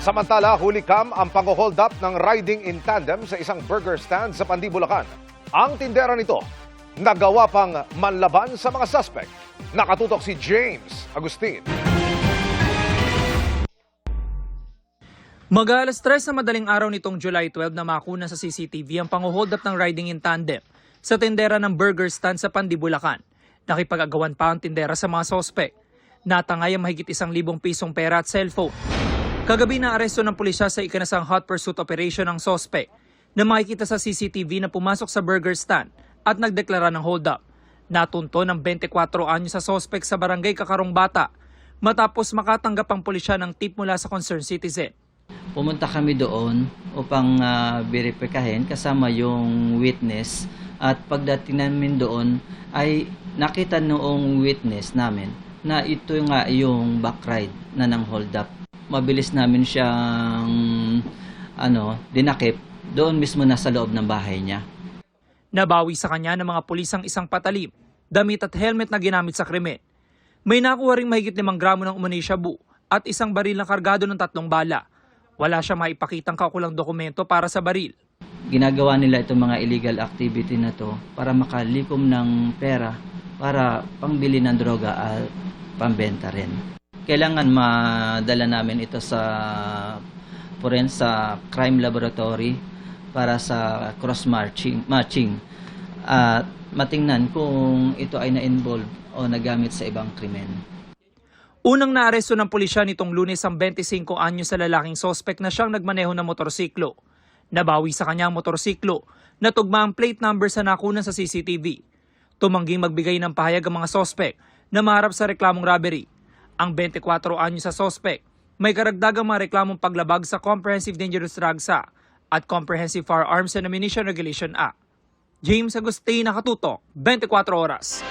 Samantala, hulikam ang pang-hold up ng riding in tandem sa isang burger stand sa Pandi, Bulacan. Ang tindera nito, nagawa pang manlaban sa mga suspect. Nakatutok si James Agustin. Mag-aalas 3 na madaling araw nitong July 12 na makuna sa CCTV ang pang-hold up ng riding in tandem sa tindera ng burger stand sa Pandi, Bulacan. Nakipag-agawan pa ang tindera sa mga suspect. Natangay ang mahigit 1,000 pisong pera at cellphone. Kagabi na aresto ng pulisya sa ikanasang hot pursuit operation ng suspect na makikita sa CCTV na pumasok sa burger stand at nagdeklara ng hold up. Natunto ng 24 anyo sa suspect sa barangay Kakarong Bata matapos makatanggap ang pulisya ng tip mula sa concerned citizen. Pumunta kami doon upang verifikahin kasama yung witness at pagdating namin doon ay nakita noong witness namin na ito nga yung back ride na ng hold up. Mabilis namin siyang dinakip doon mismo na sa loob ng bahay niya. Nabawi sa kanya ng mga pulis ang isang patalim, damit at helmet na ginamit sa krimen. May nakuha ring mahigit 5 gramo ng umano'y shabu at isang baril na kargado ng 3 bala. Wala siya maipakitang kaukulang dokumento para sa baril. Ginagawa nila itong mga illegal activity na to para makalikom ng pera para pangbili ng droga at pambenta rin. Kailangan madala namin ito sa crime laboratory para sa cross-matching at matingnan kung ito ay na-involve o nagamit sa ibang krimen. Unang naaresto ng pulisya nitong Lunes ang 25 anyo sa lalaking sospek na siyang nagmaneho ng motorsiklo. Nabawi sa kanya ang motorsiklo na tugma ang plate number sa nakunan sa CCTV. Tumangging magbigay ng pahayag ang mga sospek na maharap sa reklamong robbery. Ang 24 anyo sa sospek may karagdagang mga reklamong paglabag sa Comprehensive Dangerous Drugs Act at Comprehensive Firearms and Ammunition Regulation Act. James Agustin, Nakatutok, 24 Oras.